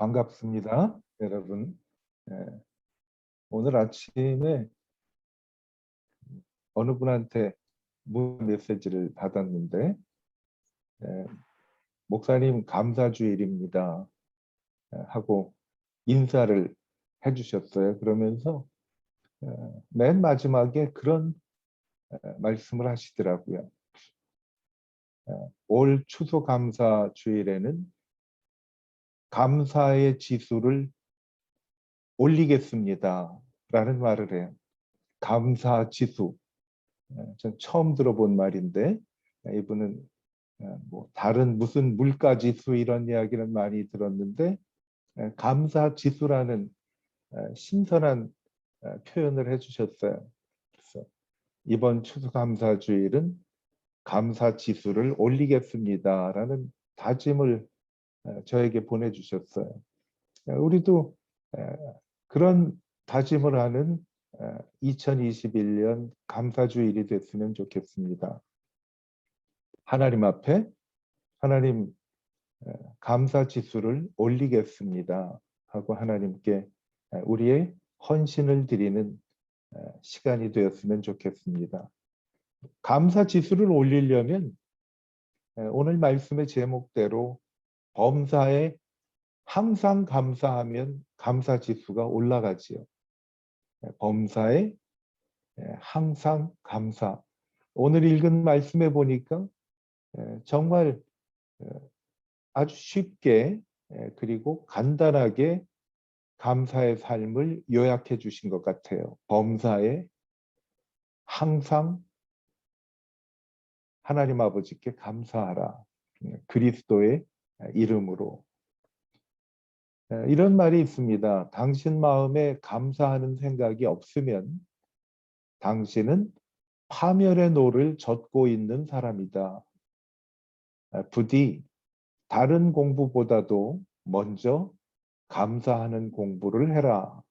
반갑습니다, 여러분. 예, 오늘 아침에 어느 분한테 문자 메시지를 받았는데, 예, 목사님 감사주일입니다 하고 인사를 해주셨어요. 그러면서 예, 맨 마지막에 그런 말씀을 하시더라고요. 올 추수감사주일에는 감사의 지수를 올리겠습니다 라는 말을 해요. 감사지수. 전 처음 들어본 말인데 이분은 뭐 다른 무슨 물가지수 이런 이야기는 많이 들었는데 감사지수라는 신선한 표현을 해주셨어요. 그래서 이번 추수감사주일은 감사지수를 올리겠습니다라는 다짐을 저에게 보내주셨어요. 우리도 그런 다짐을 하는 2021년 감사주일이 됐으면 좋겠습니다. 하나님 앞에 하나님 감사 지수를 올리겠습니다 하고 하나님께 우리의 헌신을 드리는 시간이 되었으면 좋겠습니다. 감사 지수를 올리려면 오늘 말씀의 제목대로 범사에 항상 감사하면 감사 지수가 올라가지요. 범사에 항상 감사. 오늘 읽은 말씀에 보니까 정말 아주 쉽게 그리고 간단하게 감사의 삶을 요약해 주신 것 같아요. 범사에 항상 하나님 아버지께 감사하라. 그리스도의 이름으로. 이런 말이 있습니다. 당신 마음에 감사하는 생각이 없으면 당신은 파멸의 노를 젓고 있는 사람이다. 부디 다른 공부보다도 먼저 감사하는 공부를 해라.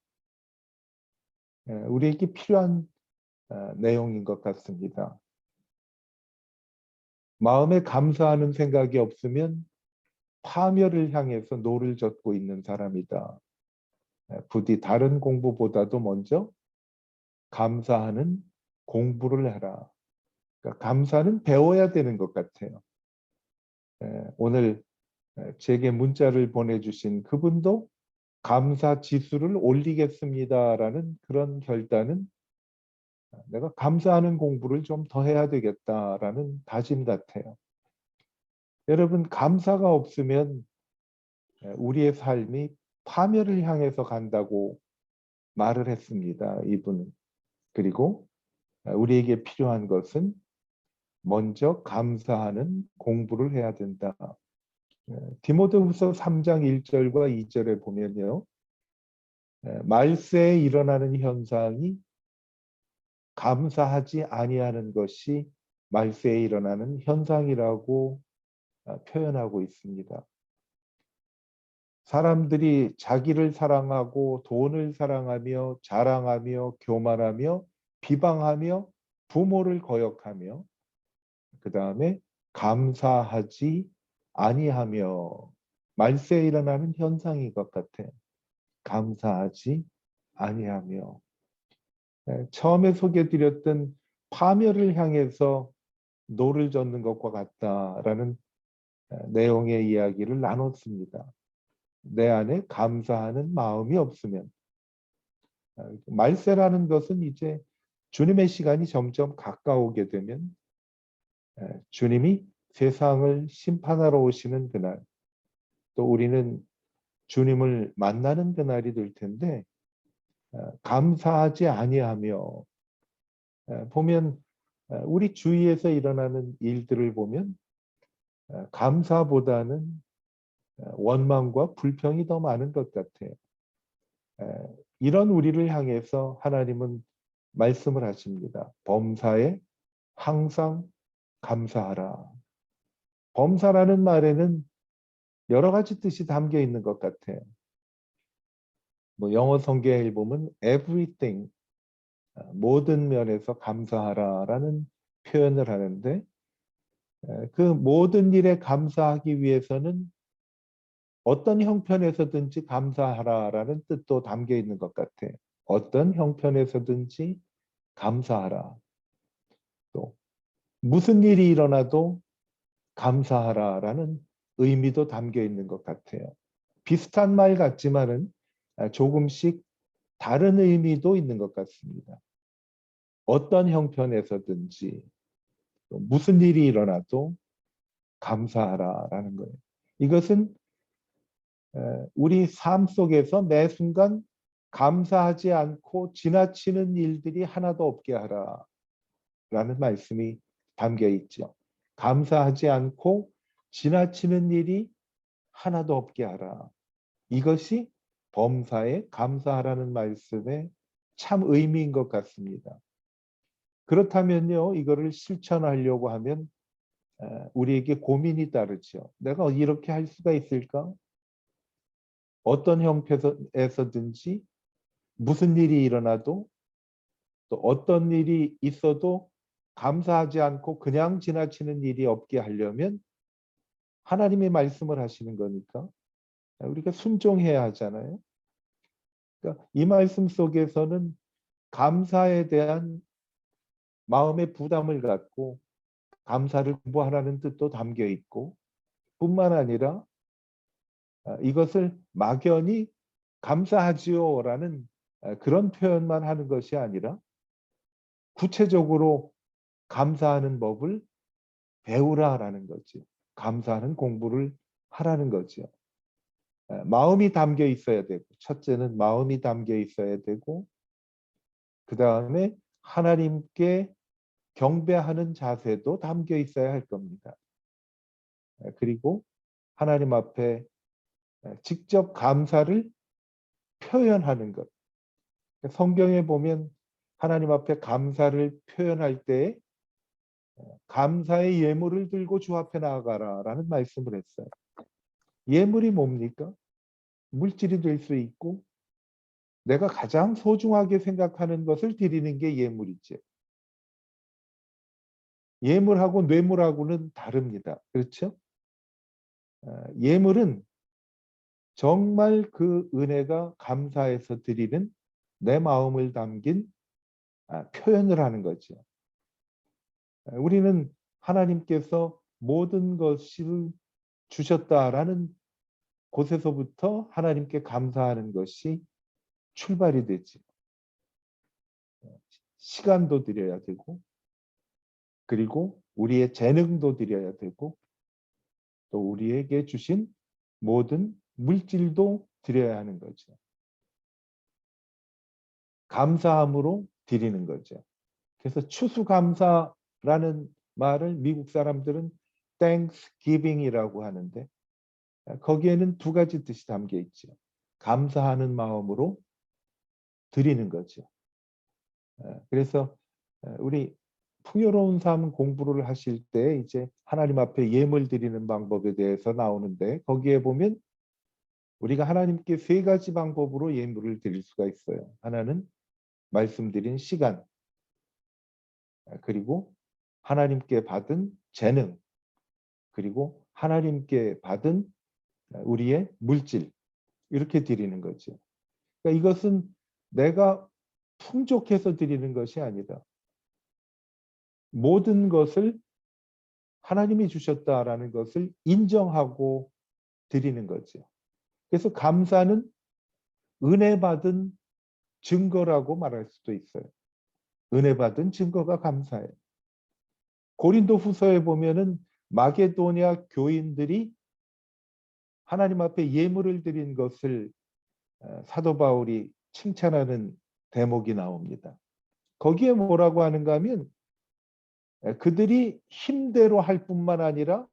우리에게 필요한 내용인 것 같습니다. 마음에 감사하는 생각이 없으면 파멸을 향해서 노를 젓고 있는 사람이다. 부디 다른 공부보다도 먼저 감사하는 공부를 해라. 그러니까 감사는 배워야 되는 것 같아요. 오늘 제게 문자를 보내주신 그분도 감사 지수를 올리겠습니다라는 그런 결단은 내가 감사하는 공부를 좀 더 해야 되겠다라는 다짐 같아요. 여러분, 감사가 없으면 우리의 삶이 파멸을 향해서 간다고 말을 했습니다. 이분은. 그리고 우리에게 필요한 것은 먼저 감사하는 공부를 해야 된다. 디모데후서 3장 1절과 2절에 보면요. 말세에 일어나는 현상이 감사하지 아니하는 것이 말세에 일어나는 현상이라고 표현하고 있습니다. 사람들이 자기를 사랑하고 돈을 사랑하며 자랑하며 교만하며 비방하며 부모를 거역하며 그 다음에 감사하지 아니하며 말세에 일어나는 현상인 것 같아요. 감사하지 아니하며 처음에 소개해드렸던 파멸을 향해서 노를 젓는 것과 같다라는 내용의 이야기를 나눴습니다. 내 안에 감사하는 마음이 없으면 말세라는 것은 이제 주님의 시간이 점점 가까우게 되면 주님이 세상을 심판하러 오시는 그날 또 우리는 주님을 만나는 그날이 될 텐데 감사하지 아니하며 보면 우리 주위에서 일어나는 일들을 보면 감사보다는 원망과 불평이 더 많은 것 같아요. 이런 우리를 향해서 하나님은 말씀을 하십니다. 범사에 항상 감사하라. 범사라는 말에는 여러 가지 뜻이 담겨 있는 것 같아요. 뭐 영어 성경에 보면 everything, 모든 면에서 감사하라라는 표현을 하는데 그 모든 일에 감사하기 위해서는 어떤 형편에서든지 감사하라라는 뜻도 담겨 있는 것 같아. 어떤 형편에서든지 감사하라. 또 무슨 일이 일어나도 감사하라라는 의미도 담겨 있는 것 같아요. 비슷한 말 같지만은 조금씩 다른 의미도 있는 것 같습니다. 어떤 형편에서든지 무슨 일이 일어나도 감사하라라는 거예요. 이것은 우리 삶 속에서 매 순간 감사하지 않고 지나치는 일들이 하나도 없게 하라라는 말씀이 담겨 있죠. 감사하지 않고 지나치는 일이 하나도 없게 하라. 이것이 범사에 감사하라는 말씀의 참 의미인 것 같습니다. 그렇다면요, 이거를 실천하려고 하면 우리에게 고민이 따르죠. 내가 이렇게 할 수가 있을까? 어떤 형편에서든지 무슨 일이 일어나도 또 어떤 일이 있어도 감사하지 않고 그냥 지나치는 일이 없게 하려면 하나님의 말씀을 하시는 거니까 우리가 순종해야 하잖아요. 그러니까 이 말씀 속에서는 감사에 대한 마음의 부담을 갖고 감사를 공부하라는 뜻도 담겨 있고 뿐만 아니라 이것을 막연히 감사하지요라는 그런 표현만 하는 것이 아니라 구체적으로 감사하는 법을 배우라라는 거죠. 감사하는 공부를 하라는 거죠. 마음이 담겨 있어야 되고 첫째는 마음이 담겨 있어야 되고 그 다음에 하나님께 경배하는 자세도 담겨 있어야 할 겁니다. 그리고 하나님 앞에 직접 감사를 표현하는 것. 성경에 보면 하나님 앞에 감사를 표현할 때 감사의 예물을 들고 주 앞에 나아가라라는 말씀을 했어요. 예물이 뭡니까? 물질이 될 수 있고 내가 가장 소중하게 생각하는 것을 드리는 게 예물이죠. 예물하고 뇌물하고는 다릅니다. 그렇죠? 예물은 정말 그 은혜가 감사해서 드리는 내 마음을 담긴 표현을 하는 거죠. 우리는 하나님께서 모든 것을 주셨다라는 곳에서부터 하나님께 감사하는 것이 출발이 되지. 시간도 드려야 되고, 그리고 우리의 재능도 드려야 되고, 또 우리에게 주신 모든 물질도 드려야 하는 거죠. 감사함으로 드리는 거죠. 그래서 추수감사라는 말을 미국 사람들은 Thanksgiving이라고 하는데 거기에는 두 가지 뜻이 담겨 있죠. 감사하는 마음으로 드리는 거죠. 그래서 우리 풍요로운 삶 공부를 하실 때 이제 하나님 앞에 예물 드리는 방법에 대해서 나오는데 거기에 보면 우리가 하나님께 세 가지 방법으로 예물을 드릴 수가 있어요. 하나는 말씀드린 시간, 그리고 하나님께 받은 재능, 그리고 하나님께 받은 우리의 물질, 이렇게 드리는 거죠. 그러니까 이것은 내가 풍족해서 드리는 것이 아니라 모든 것을 하나님이 주셨다라는 것을 인정하고 드리는 거죠. 그래서 감사는 은혜 받은 증거라고 말할 수도 있어요. 은혜 받은 증거가 감사예요. 고린도 후서에 보면은 마게도니아 교인들이 하나님 앞에 예물을 드린 것을 사도 바울이 칭찬하는 대목이 나옵니다. 거기에 뭐라고 하는가 하면 그들이 힘대로 할 뿐만 아니라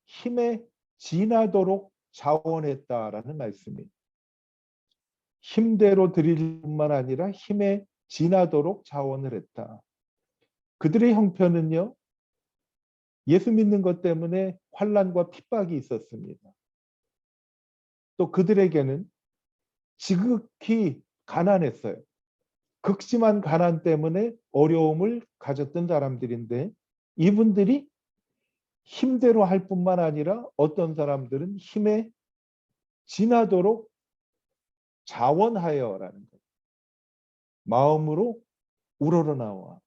힘에 지나도록 자원했다라는 말씀이에요. 힘대로 드릴 뿐만 아니라 힘에 지나도록 자원을 했다. 그들의 형편은요, 예수 믿는 것 때문에 환난과 핍박이 있었습니다. 또 그들에게는 지극히 가난했어요. 극심한 가난 때문에 어려움을 가졌던 사람들인데 이분들이 힘대로 할 뿐만 아니라 어떤 사람들은 힘에 지나도록 자원하여라는 것. 마음으로 우러러나와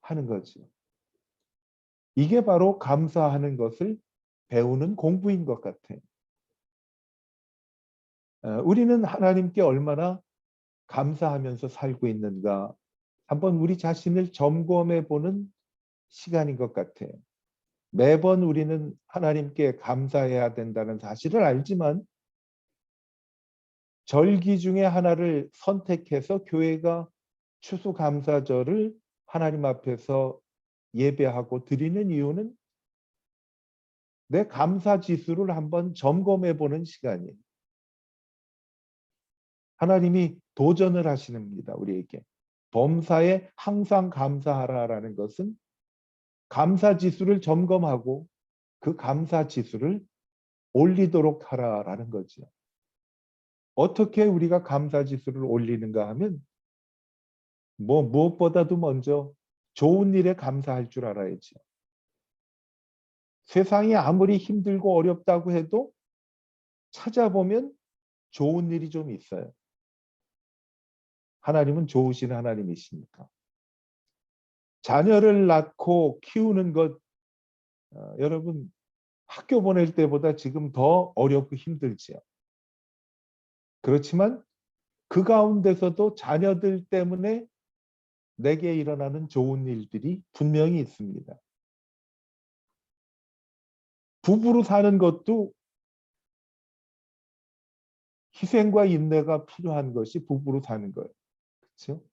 하는 거죠. 이게 바로 감사하는 것을 배우는 공부인 것 같아요. 우리는 하나님께 얼마나 감사하면서 살고 있는가 한번 우리 자신을 점검해 보는 시간인 것 같아요. 매번 우리는 하나님께 감사해야 된다는 사실을 알지만 절기 중에 하나를 선택해서 교회가 추수감사절을 하나님 앞에서 예배하고 드리는 이유는 내 감사 지수를 한번 점검해 보는 시간이에요. 하나님이 도전을 하시는입니다. 우리에게. 범사에 항상 감사하라라는 것은 감사 지수를 점검하고 그 감사 지수를 올리도록 하라라는 거죠. 어떻게 우리가 감사 지수를 올리는가 하면 무엇보다도 먼저 좋은 일에 감사할 줄 알아야죠. 세상이 아무리 힘들고 어렵다고 해도 찾아보면 좋은 일이 좀 있어요. 하나님은 좋으신 하나님이시니까. 자녀를 낳고 키우는 것 여러분 학교 보낼 때보다 지금 더 어렵고 힘들지요. 그렇지만 그 가운데서도 자녀들 때문에 내게 일어나는 좋은 일들이 분명히 있습니다. 부부로 사는 것도 희생과 인내가 필요한 것이 부부로 사는 거예요. 그렇죠?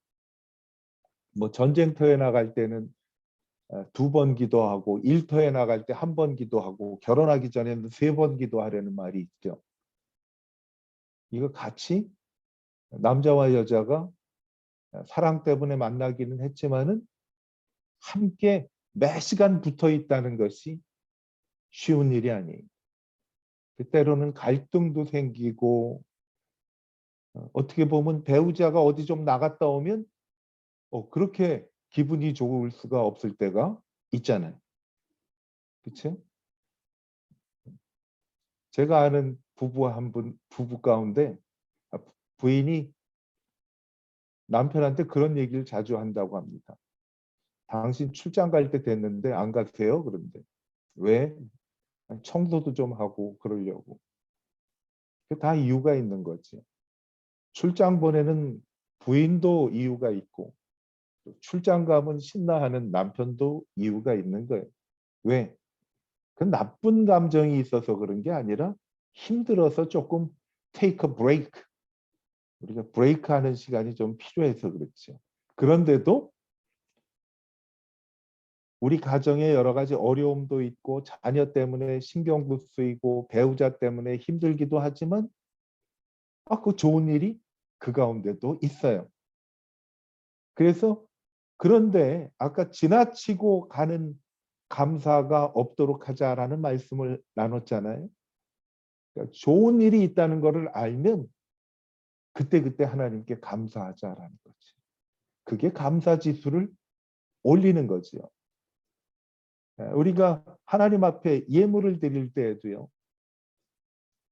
뭐 전쟁터에 나갈 때는 2번 기도하고 일터에 나갈 때 1번 기도하고 결혼하기 전에는 3번 기도하려는 말이 있죠. 이거 같이 남자와 여자가 사랑 때문에 만나기는 했지만은 함께 매 시간 붙어 있다는 것이 쉬운 일이 아니에요. 때로는 갈등도 생기고 어떻게 보면 배우자가 어디 좀 나갔다 오면 그렇게 기분이 좋을 수가 없을 때가 있잖아요. 그렇죠? 제가 아는 부부 가운데 부인이 남편한테 그런 얘기를 자주 한다고 합니다. 당신 출장 갈 때 됐는데 안 가세요? 그런데 왜? 청소도 좀 하고 그러려고. 다 이유가 있는 거지. 출장 보내는 부인도 이유가 있고 출장 가면 신나하는 남편도 이유가 있는 거예요. 왜? 그 나쁜 감정이 있어서 그런 게 아니라 힘들어서 조금 take a break. 우리가 브레이크 하는 시간이 좀 필요해서 그렇죠. 그런데도 우리 가정에 여러 가지 어려움도 있고 자녀 때문에 신경도 쓰이고 배우자 때문에 힘들기도 하지만 그 좋은 일이 그 가운데도 있어요. 그래서 그런데 아까 지나치고 가는 감사가 없도록 하자라는 말씀을 나눴잖아요. 그러니까 좋은 일이 있다는 것을 알면 그때그때 하나님께 감사하자라는 거지. 그게 감사 지수를 올리는 거지요. 우리가 하나님 앞에 예물을 드릴 때에도요.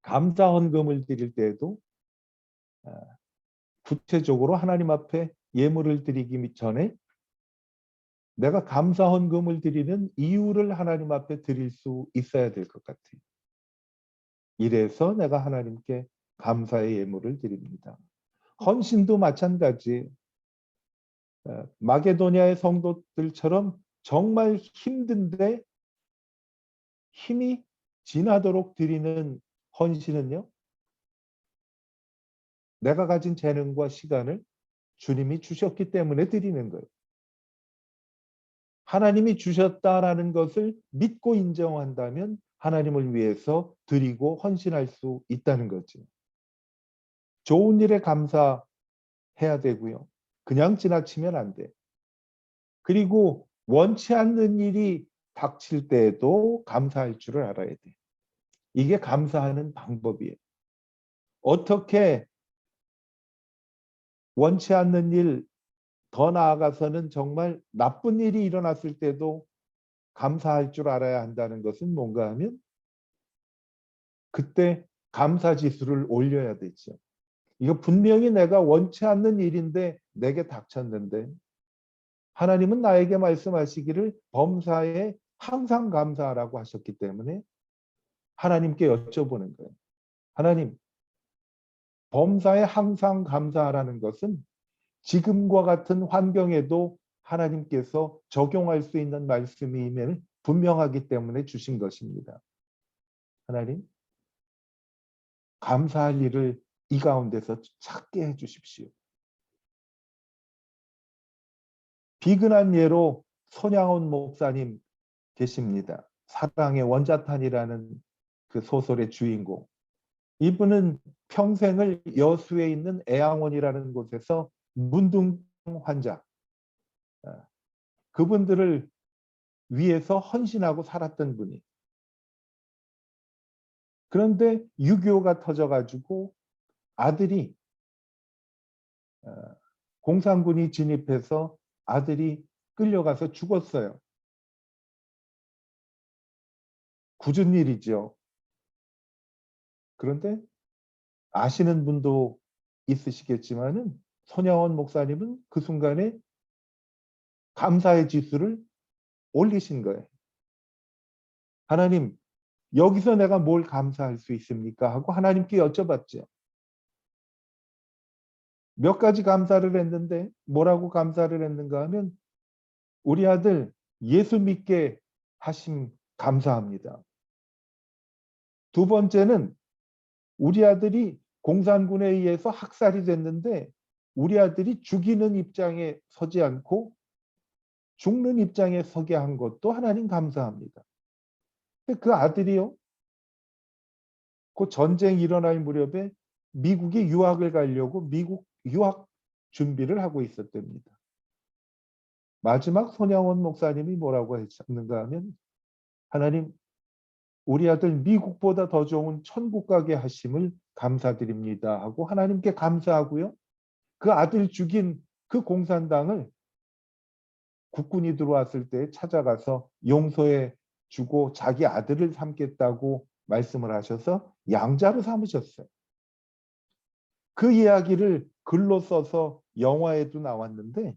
감사 헌금을 드릴 때에도 구체적으로 하나님 앞에 예물을 드리기 전에 내가 감사 헌금을 드리는 이유를 하나님 앞에 드릴 수 있어야 될 것 같아요. 이래서 내가 하나님께 감사의 예물을 드립니다. 헌신도 마찬가지. 마게도냐의 성도들처럼 정말 힘든데 힘이 지나도록 드리는 헌신은요. 내가 가진 재능과 시간을 주님이 주셨기 때문에 드리는 거예요. 하나님이 주셨다라는 것을 믿고 인정한다면 하나님을 위해서 드리고 헌신할 수 있다는 거죠. 좋은 일에 감사해야 되고요. 그냥 지나치면 안 돼. 그리고 원치 않는 일이 닥칠 때에도 감사할 줄을 알아야 돼. 이게 감사하는 방법이에요. 어떻게 원치 않는 일, 더 나아가서는 정말 나쁜 일이 일어났을 때도 감사할 줄 알아야 한다는 것은 뭔가 하면 그때 감사 지수를 올려야 되죠. 이거 분명히 내가 원치 않는 일인데 내게 닥쳤는데 하나님은 나에게 말씀하시기를 범사에 항상 감사하라고 하셨기 때문에 하나님께 여쭤보는 거예요. 하나님, 범사에 항상 감사하라는 것은 지금과 같은 환경에도 하나님께서 적용할 수 있는 말씀임을 분명하기 때문에 주신 것입니다. 하나님, 감사할 일을 이 가운데서 찾게 해주십시오. 비근한 예로 손양원 목사님 계십니다. 사랑의 원자탄이라는 그 소설의 주인공. 이분은 평생을 여수에 있는 애양원이라는 곳에서 문둥 환자, 그분들을 위해서 헌신하고 살았던 분이. 그런데 6.25가 터져가지고 아들이 공산군이 진입해서 아들이 끌려가서 죽었어요. 굳은 일이죠. 그런데 아시는 분도 있으시겠지만은 손양원 목사님은 그 순간에 감사의 지수를 올리신 거예요. 하나님, 여기서 내가 뭘 감사할 수 있습니까? 하고 하나님께 여쭤봤죠. 몇 가지 감사를 했는데 뭐라고 감사를 했는가 하면 우리 아들 예수 믿게 하심 감사합니다. 두 번째는 우리 아들이 공산군에 의해서 학살이 됐는데 우리 아들이 죽이는 입장에 서지 않고 죽는 입장에 서게 한 것도 하나님 감사합니다. 그 아들이요, 그 전쟁이 일어날 무렵에 미국에 유학을 가려고 미국 유학 준비를 하고 있었답니다. 마지막 손양원 목사님이 뭐라고 했는가 하면 하나님, 우리 아들 미국보다 더 좋은 천국 가게 하심을 감사드립니다 하고 하나님께 감사하고요. 그 아들 죽인 그 공산당을 국군이 들어왔을 때 찾아가서 용서해 주고 자기 아들을 삼겠다고 말씀을 하셔서 양자로 삼으셨어요. 그 이야기를 글로 써서 영화에도 나왔는데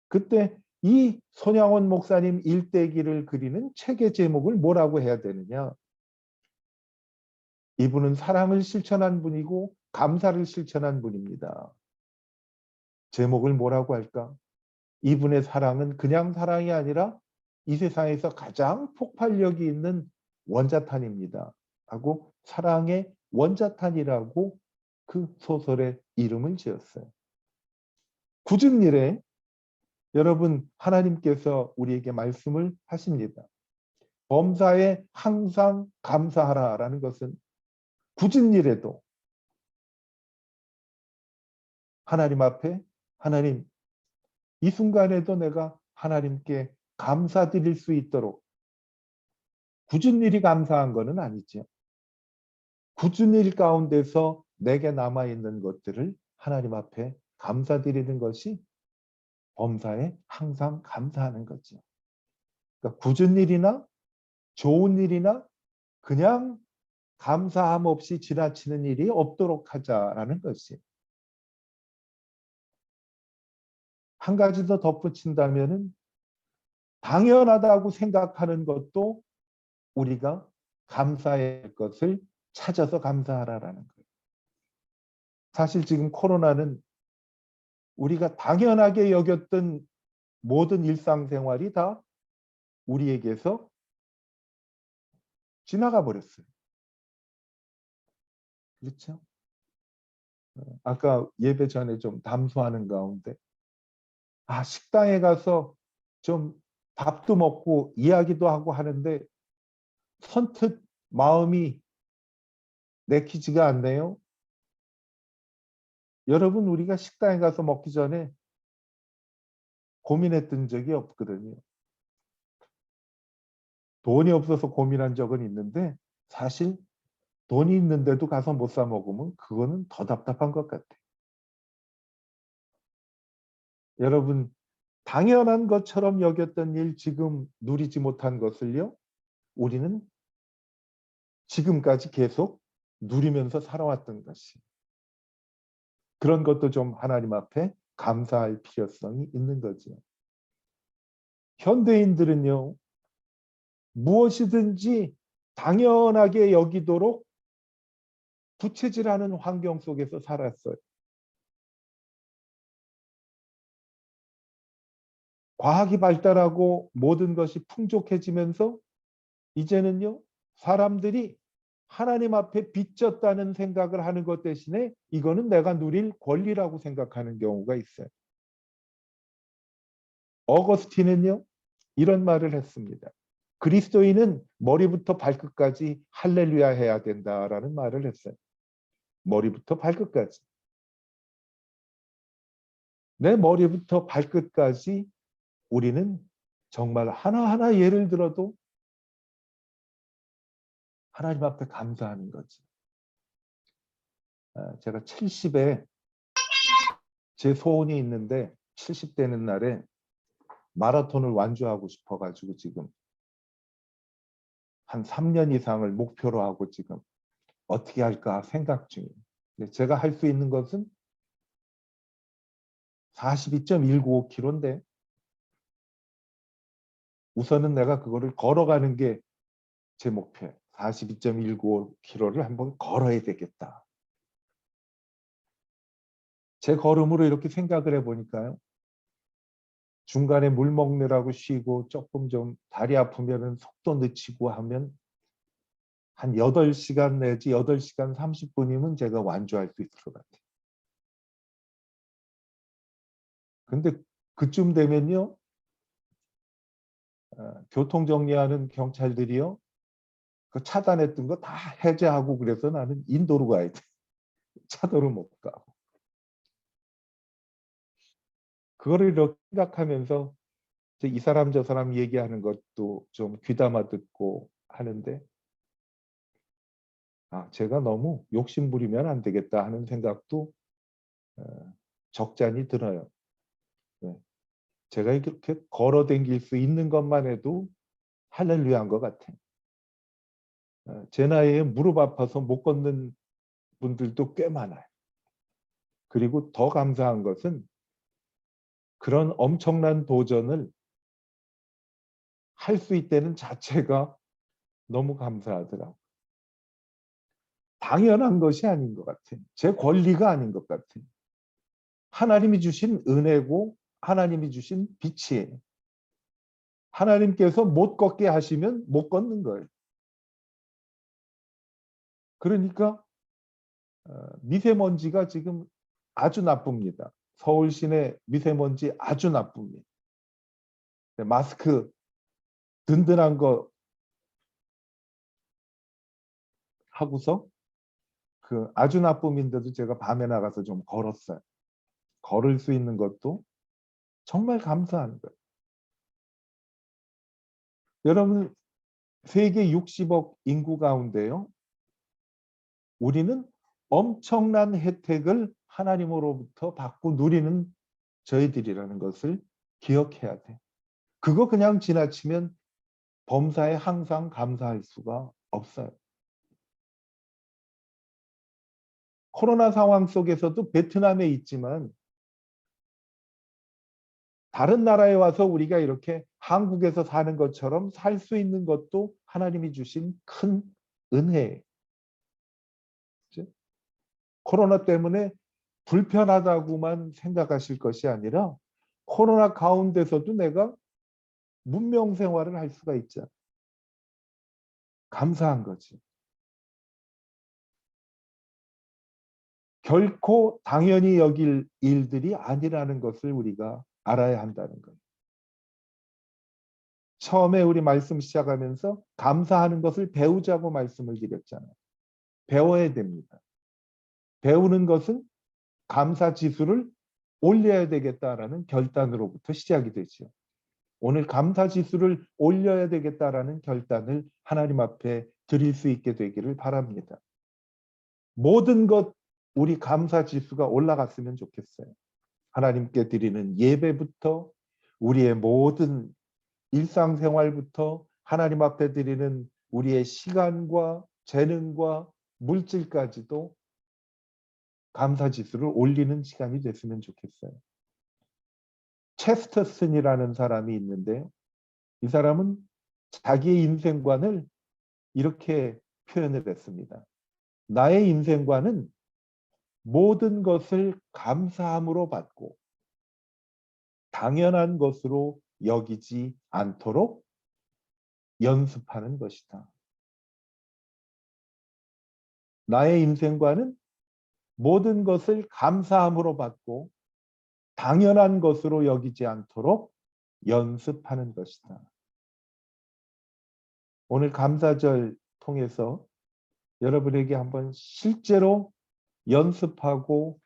그때 이 손양원 목사님 일대기를 그리는 책의 제목을 뭐라고 해야 되느냐? 이분은 사랑을 실천한 분이고 감사를 실천한 분입니다. 제목을 뭐라고 할까? 이분의 사랑은 그냥 사랑이 아니라 이 세상에서 가장 폭발력이 있는 원자탄입니다. 하고 사랑의 원자탄이라고 그 소설의 이름을 지었어요. 굳은 일에 여러분 하나님께서 우리에게 말씀을 하십니다. 범사에 항상 감사하라라는 것은 굳은 일에도 하나님 앞에 하나님 이 순간에도 내가 하나님께 감사드릴 수 있도록 굳은 일이 감사한 것은 아니죠. 굳은 일 가운데서 내게 남아있는 것들을 하나님 앞에 감사드리는 것이 범사에 항상 감사하는 거죠. 그러니까 굳은 일이나 좋은 일이나 그냥 감사함 없이 지나치는 일이 없도록 하자라는 것이. 한 가지 더 덧붙인다면은 당연하다고 생각하는 것도 우리가 감사해야 할 것을 찾아서 감사하라라는 거예요. 사실 지금 코로나는 우리가 당연하게 여겼던 모든 일상생활이 다 우리에게서 지나가 버렸어요. 그렇죠? 아까 예배 전에 좀 담소하는 가운데 식당에 가서 좀 밥도 먹고 이야기도 하고 하는데 선뜻 마음이 내키지가 않네요. 여러분 우리가 식당에 가서 먹기 전에 고민했던 적이 없거든요. 돈이 없어서 고민한 적은 있는데 사실 돈이 있는데도 가서 못 사 먹으면 그거는 더 답답한 것 같아요. 여러분 당연한 것처럼 여겼던 일 지금 누리지 못한 것을요. 우리는 지금까지 계속 누리면서 살아왔던 것이. 그런 것도 좀 하나님 앞에 감사할 필요성이 있는 거죠. 현대인들은요, 무엇이든지 당연하게 여기도록 부채질하는 환경 속에서 살았어요. 과학이 발달하고 모든 것이 풍족해지면서 이제는요, 사람들이 하나님 앞에 빚졌다는 생각을 하는 것 대신에 이거는 내가 누릴 권리라고 생각하는 경우가 있어요. 어거스틴은요, 이런 말을 했습니다. 그리스도인은 머리부터 발끝까지 할렐루야 해야 된다라는 말을 했어요. 머리부터 발끝까지. 내 머리부터 발끝까지 우리는 정말 하나하나 예를 들어도 하나님 앞에 감사하는 거지. 제가 70에 제 소원이 있는데 70 되는 날에 마라톤을 완주하고 싶어가지고 지금 한 3년 이상을 목표로 하고 지금 어떻게 할까 생각 중이에요. 제가 할 수 있는 것은 42.195km인데 우선은 내가 그거를 걸어가는 게 제 목표예요. 42.195km를 한번 걸어야 되겠다. 제 걸음으로 이렇게 생각을 해보니까요. 중간에 물 먹느라고 쉬고 조금 좀 다리 아프면 속도 늦추고 하면 한 8시간 내지 8시간 30분이면 제가 완주할 수 있을 것 같아요. 근데 그쯤 되면요. 교통정리하는 경찰들이요. 그 차단했던 거 다 해제하고 그래서 나는 인도로 가야 돼. 차도로 못 가고. 그거를 이렇게 생각하면서 이 사람 저 사람 얘기하는 것도 좀 귀담아 듣고 하는데 제가 너무 욕심 부리면 안 되겠다 하는 생각도 적잖이 들어요. 네. 제가 이렇게 걸어 댕길 수 있는 것만 해도 할렐루야인 것 같아요. 제 나이에 무릎 아파서 못 걷는 분들도 꽤 많아요. 그리고 더 감사한 것은 그런 엄청난 도전을 할 수 있다는 자체가 너무 감사하더라고요. 당연한 것이 아닌 것 같아요. 제 권리가 아닌 것 같아요. 하나님이 주신 은혜고 하나님이 주신 빛이에요. 하나님께서 못 걷게 하시면 못 걷는 거예요. 그러니까 미세먼지가 지금 아주 나쁩니다. 서울 시내 미세먼지 아주 나쁩니다. 마스크 든든한 거 하고서 그 아주 나쁨인데도 제가 밤에 나가서 좀 걸었어요. 걸을 수 있는 것도 정말 감사한 거예요. 여러분 세계 60억 인구 가운데요. 우리는 엄청난 혜택을 하나님으로부터 받고 누리는 저희들이라는 것을 기억해야 돼. 그거 그냥 지나치면 범사에 항상 감사할 수가 없어요. 코로나 상황 속에서도 베트남에 있지만 다른 나라에 와서 우리가 이렇게 한국에서 사는 것처럼 살 수 있는 것도 하나님이 주신 큰 은혜예요. 코로나 때문에 불편하다고만 생각하실 것이 아니라 코로나 가운데서도 내가 문명 생활을 할 수가 있잖아. 감사한 거지. 결코 당연히 여길 일들이 아니라는 것을 우리가 알아야 한다는 거예요. 처음에 우리 말씀 시작하면서 감사하는 것을 배우자고 말씀을 드렸잖아요. 배워야 됩니다. 배우는 것은 감사 지수를 올려야 되겠다라는 결단으로부터 시작이 되죠. 오늘 감사 지수를 올려야 되겠다라는 결단을 하나님 앞에 드릴 수 있게 되기를 바랍니다. 모든 것 우리 감사 지수가 올라갔으면 좋겠어요. 하나님께 드리는 예배부터 우리의 모든 일상생활부터 하나님 앞에 드리는 우리의 시간과 재능과 물질까지도 감사 지수를 올리는 시간이 됐으면 좋겠어요. 체스터슨이라는 사람이 있는데요. 이 사람은 자기의 인생관을 이렇게 표현을 했습니다. 나의 인생관은 모든 것을 감사함으로 받고 당연한 것으로 여기지 않도록 연습하는 것이다. 나의 인생관은 모든 것을 감사함으로 받고 당연한 것으로 여기지 않도록 연습하는 것이다. 오늘 감사절 통해서 여러분에게 한번 실제로 연습하고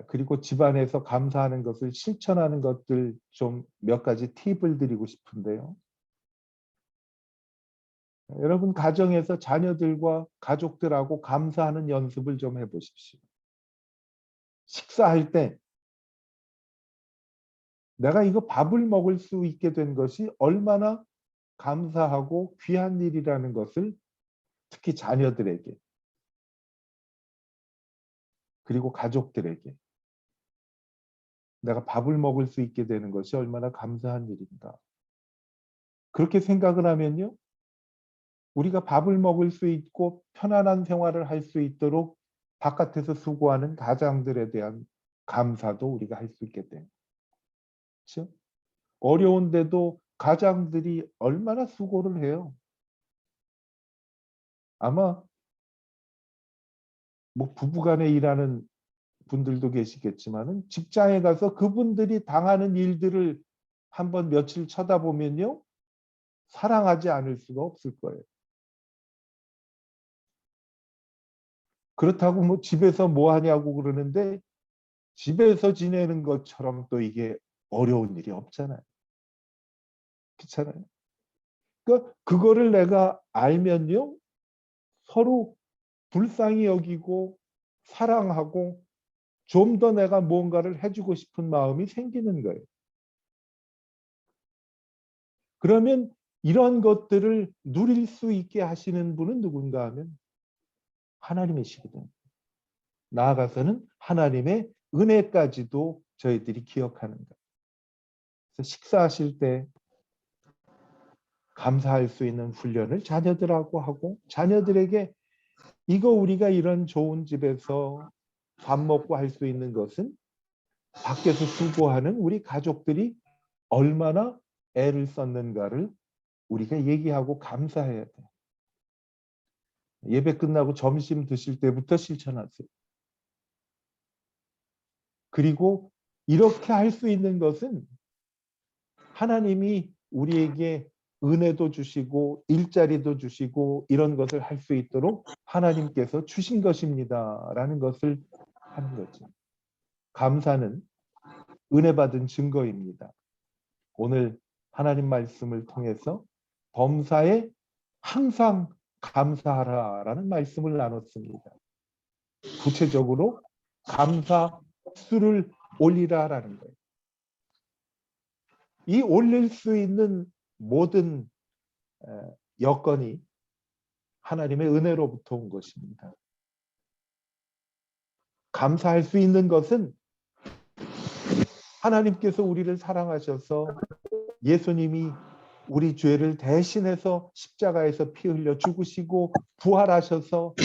그리고 집안에서 감사하는 것을 실천하는 것들 좀 몇 가지 팁을 드리고 싶은데요. 여러분 가정에서 자녀들과 가족들하고 감사하는 연습을 좀 해보십시오. 식사할 때 내가 이거 밥을 먹을 수 있게 된 것이 얼마나 감사하고 귀한 일이라는 것을 특히 자녀들에게 그리고 가족들에게 내가 밥을 먹을 수 있게 되는 것이 얼마나 감사한 일인가. 그렇게 생각을 하면요. 우리가 밥을 먹을 수 있고 편안한 생활을 할 수 있도록 바깥에서 수고하는 가장들에 대한 감사도 우리가 할 수 있게 돼요. 그렇죠? 어려운데도 가장들이 얼마나 수고를 해요. 아마 뭐 부부간에 일하는 분들도 계시겠지만은 직장에 가서 그분들이 당하는 일들을 한번 며칠 쳐다보면요. 사랑하지 않을 수가 없을 거예요. 그렇다고 뭐 집에서 뭐 하냐고 그러는데 집에서 지내는 것처럼 또 이게 어려운 일이 없잖아요. 그렇잖아요. 그러니까 그거를 내가 알면요. 서로 불쌍히 여기고 사랑하고 좀 더 내가 뭔가를 해주고 싶은 마음이 생기는 거예요. 그러면 이런 것들을 누릴 수 있게 하시는 분은 누군가 하면 하나님이시거든요. 나아가서는 하나님의 은혜까지도 저희들이 기억하는 거예요. 그래서 식사하실 때 감사할 수 있는 훈련을 자녀들하고 하고 자녀들에게 이거 우리가 이런 좋은 집에서 밥 먹고 할 수 있는 것은 밖에서 수고하는 우리 가족들이 얼마나 애를 썼는가를 우리가 얘기하고 감사해야 돼. 예배 끝나고 점심 드실 때부터 실천하세요. 그리고 이렇게 할 수 있는 것은 하나님이 우리에게 은혜도 주시고 일자리도 주시고 이런 것을 할 수 있도록 하나님께서 주신 것입니다라는 것을 하는 거죠. 감사는 은혜 받은 증거입니다. 오늘 하나님 말씀을 통해서 범사에 항상 감사하라라는 말씀을 나눴습니다. 구체적으로 감사 수를 올리라라는 거예요. 이 올릴 수 있는 모든 여건이 하나님의 은혜로부터 온 것입니다. 감사할 수 있는 것은 하나님께서 우리를 사랑하셔서 예수님이 우리 죄를 대신해서 십자가에서 피 흘려 죽으시고 부활하셔서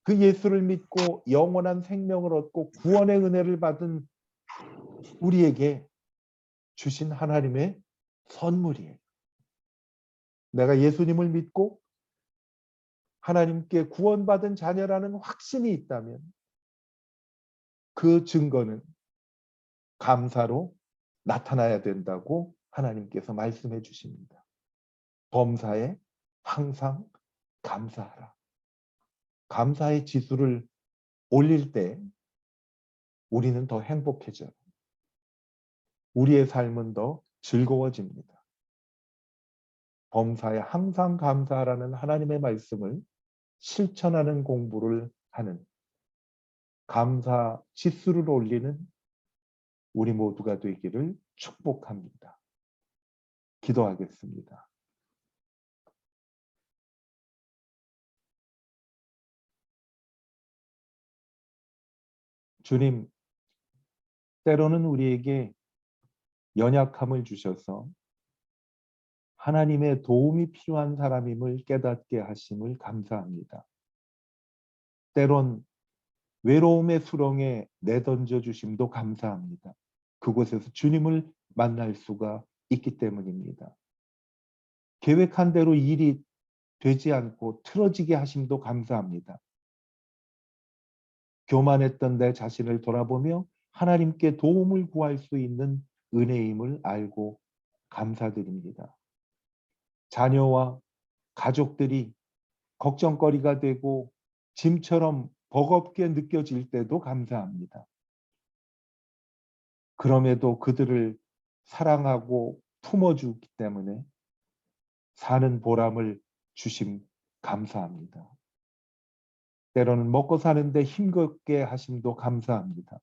그 예수를 믿고 영원한 생명을 얻고 구원의 은혜를 받은 우리에게 주신 하나님의 선물이에요. 내가 예수님을 믿고 하나님께 구원받은 자녀라는 확신이 있다면 그 증거는 감사로 나타나야 된다고 하나님께서 말씀해 주십니다. 범사에 항상 감사하라. 감사의 지수를 올릴 때 우리는 더 행복해져요. 우리의 삶은 더 즐거워집니다. 범사에 항상 감사하라는 하나님의 말씀을 실천하는 공부를 하는 감사 지수를 올리는 우리 모두가 되기를 축복합니다. 기도하겠습니다. 주님, 때로는 우리에게 연약함을 주셔서 하나님의 도움이 필요한 사람임을 깨닫게 하심을 감사합니다. 때론 외로움의 수렁에 내던져 주심도 감사합니다. 그곳에서 주님을 만날 수가 있기 때문입니다. 계획한 대로 일이 되지 않고 틀어지게 하심도 감사합니다. 교만했던 내 자신을 돌아보며 하나님께 도움을 구할 수 있는 은혜임을 알고 감사드립니다. 자녀와 가족들이 걱정거리가 되고 짐처럼 버겁게 느껴질 때도 감사합니다. 그럼에도 그들을 사랑하고 품어주기 때문에 사는 보람을 주심 감사합니다. 때로는 먹고 사는데 힘겹게 하심도 감사합니다.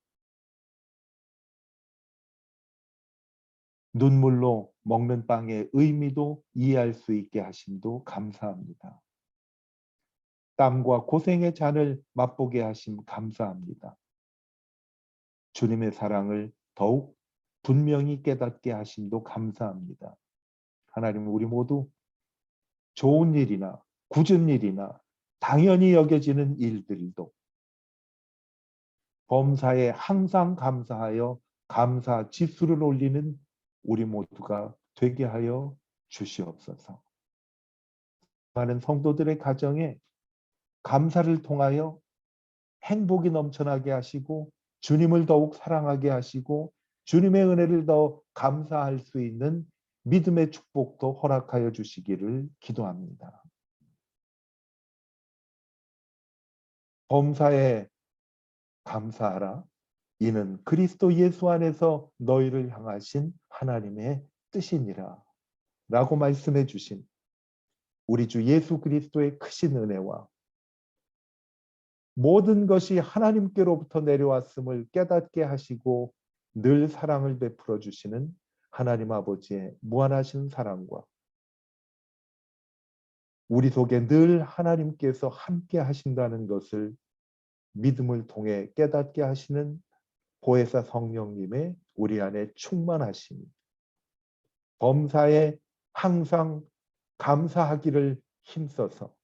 눈물로 먹는 빵의 의미도 이해할 수 있게 하심도 감사합니다. 땀과 고생의 잔을 맛보게 하심 감사합니다. 주님의 사랑을 더욱 분명히 깨닫게 하심도 감사합니다. 하나님, 우리 모두 좋은 일이나 굳은 일이나 당연히 여겨지는 일들도 범사에 항상 감사하여 감사 지수를 올리는 우리 모두가 되게 하여 주시옵소서. 많은 성도들의 가정에 감사를 통하여 행복이 넘쳐나게 하시고 주님을 더욱 사랑하게 하시고 주님의 은혜를 더 감사할 수 있는 믿음의 축복도 허락하여 주시기를 기도합니다. 범사에 감사하라. 이는 그리스도 예수 안에서 너희를 향하신 하나님의 뜻이니라. 라고 말씀해 주신 우리 주 예수 그리스도의 크신 은혜와 모든 것이 하나님께로부터 내려왔음을 깨닫게 하시고 늘 사랑을 베풀어 주시는 하나님 아버지의 무한하신 사랑과 우리 속에 늘 하나님께서 함께 하신다는 것을 믿음을 통해 깨닫게 하시는 보혜사 성령님의 우리 안에 충만하심이 범사에 항상 감사하기를 힘써서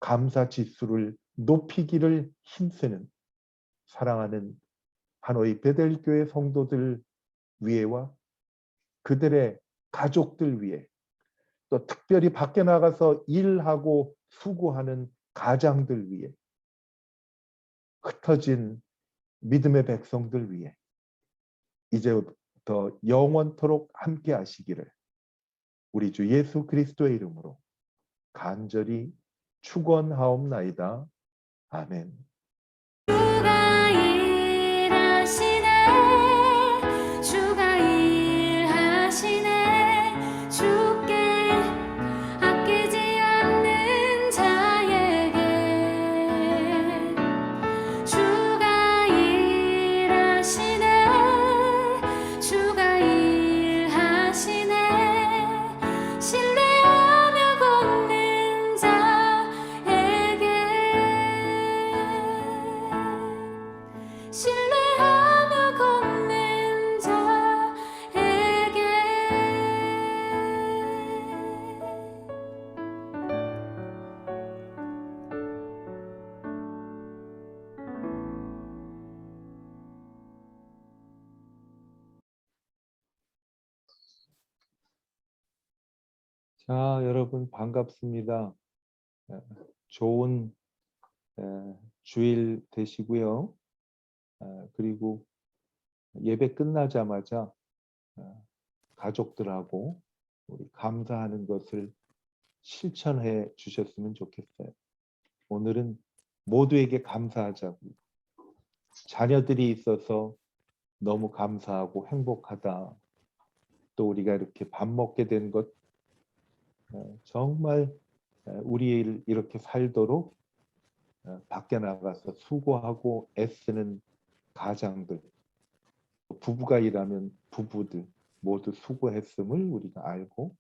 감사 지수를 높이기를 힘쓰는 사랑하는 하노이 베델교회 성도들 위에와 그들의 가족들 위에 또 특별히 밖에 나가서 일하고 수고하는 가장들 위에 흩어진 믿음의 백성들 위해 이제부터 영원토록 함께 하시기를 우리 주 예수 그리스도의 이름으로 간절히 축원하옵나이다. 아멘. 주가 일하시네 주가 일하시네 주께 아끼지 않는 자에게 주가 일하시네 주가 일하시네 신뢰하며 걷는 자에게 신뢰하며 걷는 자에게 자, 여러분 반갑습니다. 좋은 주일 되시고요. 그리고 예배 끝나자마자 가족들하고 우리 감사하는 것을 실천해 주셨으면 좋겠어요. 오늘은 모두에게 감사하자고. 자녀들이 있어서 너무 감사하고 행복하다. 또 우리가 이렇게 밥 먹게 된 것 정말 우리 이렇게 살도록 밖에 나가서 수고하고 애쓰는 가장들, 부부가 일하면 부부들 모두 수고했음을 우리가 알고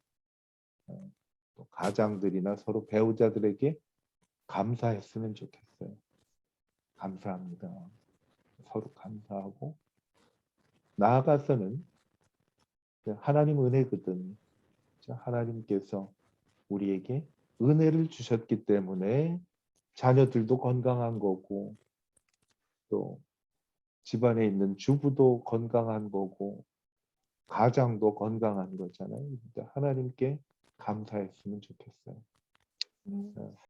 또 가장들이나 서로 배우자들에게 감사했으면 좋겠어요. 감사합니다. 서로 감사하고 나아가서는 하나님 은혜거든. 하나님께서 우리에게 은혜를 주셨기 때문에 자녀들도 건강한 거고 또 집안에 있는 주부도 건강한 거고 가장도 건강한 거잖아요. 그러니까 하나님께 감사했으면 좋겠어요.